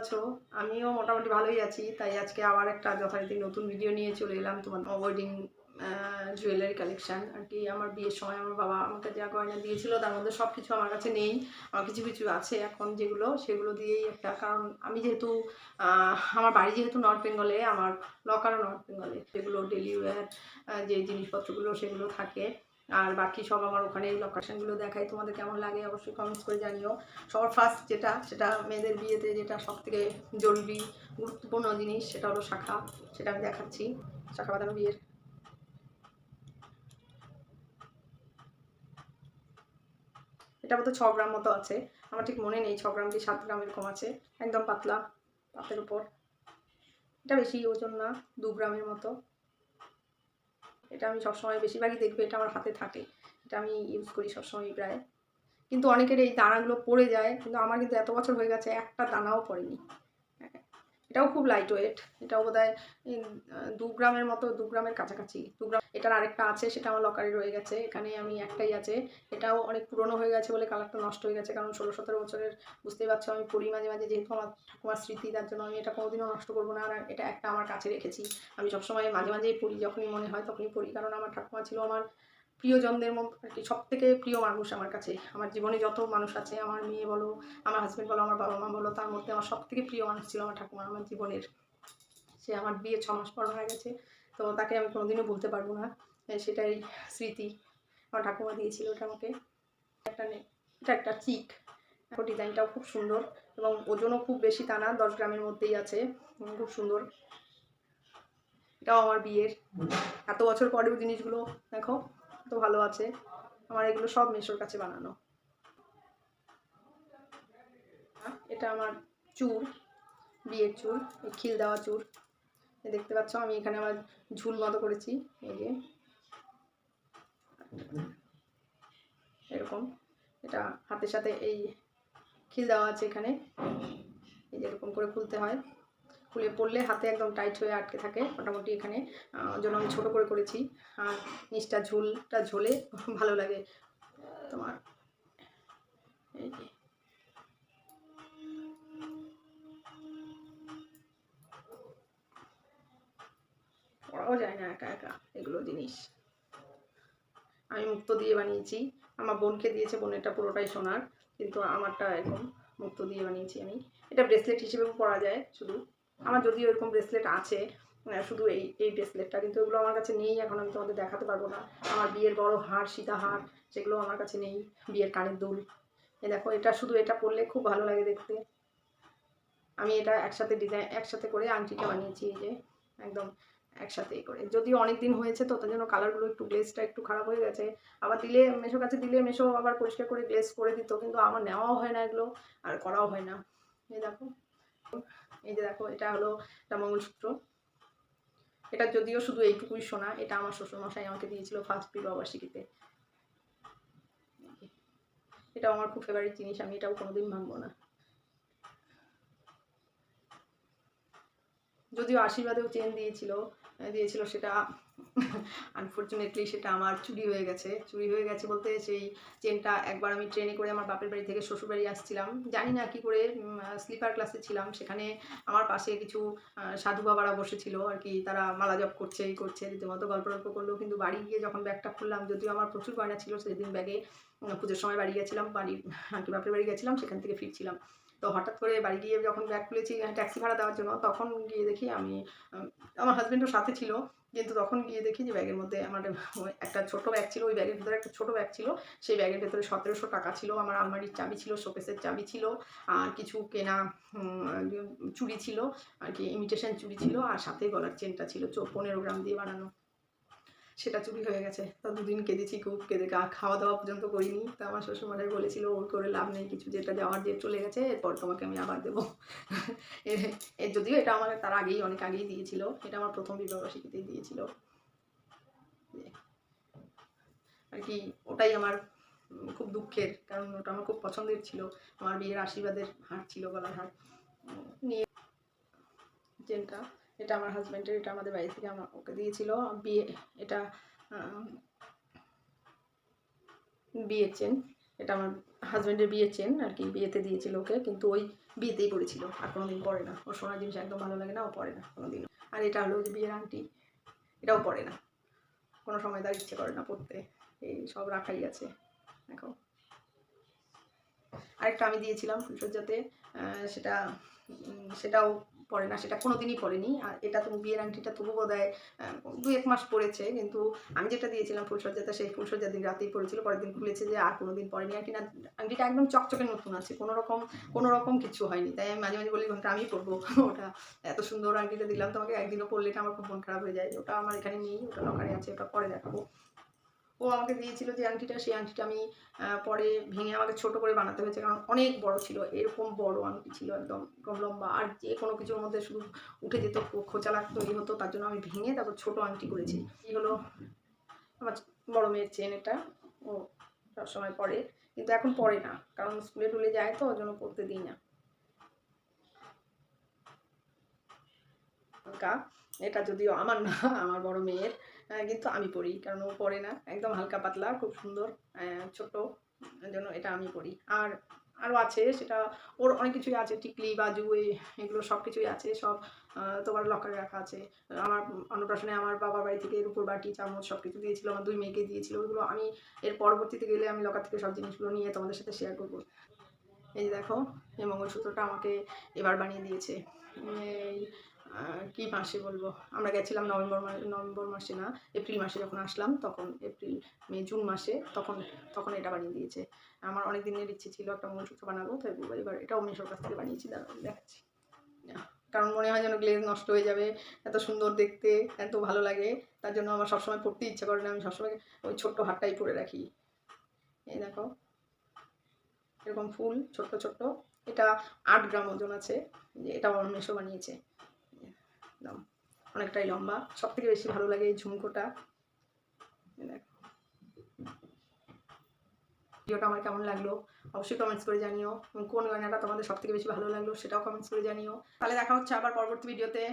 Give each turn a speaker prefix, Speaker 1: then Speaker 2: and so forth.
Speaker 1: আছো? আমিও মোটামুটি ভালোই আছি। তাই আজকে আবার একটা যথারীতি নতুন ভিডিও নিয়ে চলে এলাম তোমাদের ওয়েডিং জুয়েলারি কালেকশান। আর কি আমার বিয়ের সময় আমার বাবা আমাকে যা গয়না দিয়েছিল তার মধ্যে সব কিছু আমার কাছে নেই। আমার কিছু কিছু আছে এখন যেগুলো, সেগুলো দিয়েই একটা, কারণ আমি যেহেতু আমার বাড়ি যেহেতু নর্থ বেঙ্গলে, আমার লকারও নর্থ বেঙ্গলে, সেগুলো ডেলি ওয়্যার যে জিনিসপত্রগুলো সেগুলো থাকে। আর বাকি সব আমার ওখানে এই লোকেশনগুলো দেখাই। তোমাদের কেমন লাগে অবশ্যই কমেন্টস করে জানিও। সবার ফার্স্ট সেটা মেয়েদের বিয়েতে যেটা সবথেকে জরুরি গুরুত্বপূর্ণ জিনিস, সেটা হলো শাঁখা। সেটা আমি দেখাচ্ছি। শাঁখা বাঁধানো বিয়ের, এটা মতো 6 গ্রাম মতো আছে, আমার ঠিক মনে নেই 6 গ্রাম কি 7 গ্রাম এরকম আছে। একদম পাতলা পাতের উপর, এটা বেশি ওজন না, 2 গ্রামের মতো। এটা আমি সবসময়, বেশিরভাগই দেখবে এটা আমার হাতে থাকে, এটা আমি ইউজ করি সবসময় প্রায়। কিন্তু অনেকের এই দানাগুলো পড়ে যায়, কিন্তু আমার কিন্তু এত বছর হয়ে গেছে একটা দানাও পড়েনি। এটাও খুব লাইট ওয়েট, এটাও বোধহয় 2 গ্রামের মতো, 2 গ্রামের কাছাকাছি, 2 গ্রাম। এটার আরেকটা আছে, সেটা আমার লকারে রয়ে গেছে, এখানে আমি একটাই আছে। এটাও অনেক পুরনো হয়ে গেছে বলে কালারটা নষ্ট হয়ে গেছে, কারণ 16-17 বছরের, বুঝতেই পারছো। আমি পড়ি মাঝে মাঝে, যেহেতু আমার ঠাকুমার স্মৃতি, তার জন্য আমি এটা কোনোদিনও নষ্ট করবো না। আর এটা একটা আমার কাছে রেখেছি, আমি সবসময় মাঝে মাঝেই পড়ি, যখনই মনে হয় তখনই পড়ি, কারণ আমার ঠাকুমা ছিল আমার প্রিয়জনদের মধ্যে আর কি, সব থেকে প্রিয় মানুষ আমার কাছে। আমার জীবনে যত মানুষ আছে, আমার মেয়ে বলো, আমার হাজব্যান্ড বলো, আমার বাবা মা বলো, তার মধ্যে আমার সব থেকে প্রিয় মানুষ ছিল আমার ঠাকুমা আমার জীবনের। সে আমার বিয়ে 6 মাস পর মারা গেছে, তো তাকে আমি কোনোদিনও ভুলতে পারবো না। সেটাই স্মৃতি, আমার ঠাকুমা দিয়েছিল ওটা আমাকে। এটা একটা চিক, ডিজাইনটাও খুব সুন্দর এবং ওজনও খুব বেশি তা না, 10 গ্রামের মধ্যেই আছে, খুব সুন্দর। এটাও আমার বিয়ের, এত বছর পরেও জিনিসগুলো দেখো এত ভালো আছে। আমার এগুলো সব মেশোর কাছে বানানো। এটা আমার চুল, বিয়ের চুল, এই খিল দেওয়া চুল, দেখতে পাচ্ছ। আমি এখানে আমার ঝুল মতো করেছি, এই যে এরকম। এটা হাতের সাথে এই খিল দেওয়া আছে এখানে, এই যে এরকম করে খুলতে হয়, খুলে পড়লে হাতে একদম টাইট হয়ে আটকে থাকে মোটামুটি। এখানে জন্য আমি ছোটো করে করেছি, আর নিচটা ঝুলটা ঝোলে ভালো লাগে তোমার। এই যে পড়াও যায় না একা একা এগুলো জিনিস। আমি মুক্তো দিয়ে বানিয়েছি, আমার বোনকে দিয়েছে, বোনেরটা পুরোটাই সোনার, কিন্তু আমারটা এরকম মুক্তো দিয়ে বানিয়েছি আমি। এটা ব্রেসলেট হিসেবেও পরা যায় শুধু। আমার যদিও এরকম ব্রেসলেট আছে, শুধু এই ব্রেসলেটটা, কিন্তু এগুলো আমার কাছে নেই এখন, আমি তোমাদের দেখাতে পারবো না। আমার বিয়ের বড় হার, সীতাহার, সেগুলো আমার কাছে নেই। বিয়ের কানের দুল, এই দেখো, এটা শুধু এটা পরলে খুব ভালো লাগে দেখতে। আমি এটা একসাথে ডিজাইন, একসাথে করে আংটিটা বানিয়েছি, এই যে একদম একসাথে করে। যদিও অনেক দিন হয়েছে তো, তার জন্য কালারগুলো একটু, গ্লেজটা একটু খারাপ হয়ে গেছে। আবার দিলে, মেশোর কাছে দিলে মেশো আবার পরিষ্কার করে গ্লেজ করে দিত, কিন্তু আমার নেওয়াও হয় না এগুলো, আর করাও হয় না। এই দেখো, এই যে দেখো, এটা হলো একটা মঙ্গলসূত্র। এটা যদিও শুধু এইটুকুই সোনা, এটা আমার শ্বশুরমশাই আমাকে দিয়েছিল ফার্স্ট বিবাহবার্ষিকীতে। এটাও আমার খুব ফেভারিট জিনিস, আমি এটাও কোনোদিন ভাঙবো না। যদিও আশীর্বাদেও চেন দিয়েছিল সেটা আনফর্চুনেটলি সেটা আমার চুরি হয়ে গেছে বলতে, সেই চেনটা একবার আমি ট্রেনে করে আমার বাপের বাড়ি থেকে শ্বশুর বাড়ি আসছিলাম, জানি না কি করে, স্লিপার ক্লাসে ছিলাম, সেখানে আমার পাশে কিছু সাধু বাবারা বসেছিল আর কি, তারা মালা জপ করছে, এই করছে, রীতিমতো গল্প করলো। কিন্তু বাড়ি গিয়ে যখন ব্যাগটা খুললাম, যদিও আমার প্রচুর গয়না ছিল সেদিন ব্যাগে, পুজোর সময় বাড়ি গেছিলাম, আর কি বাপের বাড়ি গেছিলাম, সেখান থেকে ফিরছিলাম। তো হঠাৎ করে বাড়ি গিয়ে যখন ব্যাগ খুলেছি ট্যাক্সি ভাড়া দেওয়ার জন্য, তখন গিয়ে দেখি আমি, আমার হাজব্যান্ডও সাথে ছিল, কিন্তু তখন গিয়ে দেখি যে ব্যাগের মধ্যে আমার একটা ছোটো ব্যাগ ছিল, ওই ব্যাগের ভিতরে একটা ছোটো ব্যাগ ছিল, সেই ব্যাগের ভেতরে 1700 টাকা ছিল, আমার আলমারির চাবি ছিল, শোকেসের চাবি ছিল, আর কিছু কেনা চুড়ি ছিল আর কি, ইমিটেশন চুড়ি ছিল, আর সাথে গলার চেনটা ছিল 15 গ্রাম দিয়ে বানানো, সেটা চুরি হয়ে গেছে। তো 2 দিন কেঁদেছি, খুব কেঁদে, খাওয়া দাওয়া পর্যন্ত করিনি। তা আমার শ্বশুরমশাই বলেছিল, ওর করে লাভ নেই কিছু, যেটা যাওয়ার যে চলে গেছে, এরপর তোমাকে আমি আবার দেবো। যদিও এটা আমার তার আগেই, অনেক আগেই দিয়েছিল, এটা আমার প্রথম বিবাহবার্ষিকীতেই দিয়েছিল আর কি। ওটাই আমার খুব দুঃখের, কারণ ওটা আমার খুব পছন্দের ছিল, আমার বিয়ের আশীর্বাদের হার ছিল, গলার হার নিয়ে। চেনটা, এটা আমার হাজব্যান্ডের, এটা আমাদের বাড়ি থেকে ওকে দিয়েছিল বিয়ে, এটা বিয়ের চেন, এটা আমার হাজব্যান্ডের বিয়ের চেন আর কি, বিয়েতে দিয়েছিল ওকে। কিন্তু ওই বিয়েতেই পরেছিল, আর কোনোদিন পরে না। ওর সোনার জিনিস একদম ভালো লাগে না, ও পরে না কোনোদিনও। আর এটা হলো যে বিয়ের আংটি, এটাও পরে না, কোনো সময় তার ইচ্ছে করে না পরতে, এই সব রাখাই আছে। দেখো আরেকটা আমি দিয়েছিলাম ফুলসজ্জাতে, সেটাও পরে না, সেটা কোনোদিনই পরেনি। আর এটা তো বিয়ের আংটিটা তবু বোধহয় 2-1 মাস পরেছে, কিন্তু আমি যেটা দিয়েছিলাম ফুলসজ্জাতে সেই ফুলসজ্জার দিন রাতেই পরেছিল, পরের দিন খুলেছে যে আর কোনোদিন পরেনি। আংটিটা একদম চকচকে নতুন আছে, কোনো রকম কিছু হয়নি। তাই আমি মাঝে মাঝে বলি ঘন্টা আমি পরবো ওটা, এত সুন্দর আংটিটা দিলাম তোমাকে, একদিনও পরলে এটা আমার খুব মন খারাপ হয়ে যায়। ওটা আমার এখানে নেই, ওটা লকারে আছে, ওটা পরে দেখাবো। ও আমাকে দিয়েছিল যে আংটিটা, সেই আংটিটা আমি পরে ভেঙে আমাকে ছোট করে বানাতে হয়েছে, কারণ অনেক বড় ছিল, এরকম বড় আংটি ছিল, একদম লম্বা, আর যে কোনো কিছুর মধ্যে শুধু উঠে যেত, খোঁচা লাগতো, এই হতো, তার জন্য আমি ভেঙে তারপর ছোট আংটি করেছি। এই হলো আমার বড় মেয়ের চেন, এটা ও সবসময় পরে, কিন্তু এখন পরে না, কারণ স্কুলে টুলে যায় তো, ওর জন্য পড়তে দিই না। এটা যদিও আমার না, আমার বড় মেয়ের, কিন্তু আমি পরি, কারণ ও পরে না, একদম হালকা পাতলা, খুব সুন্দর, ছোট, জন্য এটা আমি পরি। আর আরও আছে, সেটা ওর অনেক কিছুই আছে, টিকলি বাজু এগুলো সব কিছুই আছে, সব তোমার লকারে রাখা আছে। আমার অন্নপ্রাশনে আমার বাবার বাড়ি থেকে রূপোর বাটি চামচ সব কিছু দিয়েছিল, আমার 2 মেয়েকে দিয়েছিল, ওগুলো আমি এর পরবর্তীতে গেলে আমি লকার থেকে সব জিনিসগুলো নিয়ে তোমাদের সাথে শেয়ার করবো। এই যে দেখো, এই মঙ্গলসূত্রটা আমাকে এবার বানিয়ে দিয়েছে, এই কী মাসে বলবো, আমরা গেছিলাম নভেম্বর মাসে না, এপ্রিল মাসে যখন আসলাম, তখন এপ্রিল মে জুন মাসে, তখন এটা বানিয়ে দিয়েছে। আমার অনেক দিনের ইচ্ছে ছিল একটা মঙ্গলসূত্র বানাবো, তাই এবার এটাও মেশোর কাছ থেকে বানিয়েছি, দাঁড়ান দেখাচ্ছি। কারণ মনে হয় যেন গ্লেজ নষ্ট হয়ে যাবে, এত সুন্দর দেখতে, এত ভালো লাগে, তার জন্য আমার সবসময় পড়তে ইচ্ছা করে না, আমি সবসময় ওই ছোট্ট হারটাই পরে রাখি। এই দেখো, এরকম ফুল ছোট্ট ছোট্ট, এটা 8 গ্রাম ওজন আছে, এটাও আমার মেশো বানিয়েছে, একদম অনেকটাই লম্বা। সব থেকে বেশি ভালো লাগে এই ঝুমকোটা। ভিডিওটা আমার কেমন লাগলো অবশ্যই কমেন্টস করে জানিও, কোন গয়নাটা তোমাদের সব থেকে বেশি ভালো লাগলো সেটাও কমেন্টস করে জানিও। তাহলে দেখা হচ্ছে আবার পরবর্তী ভিডিওতে।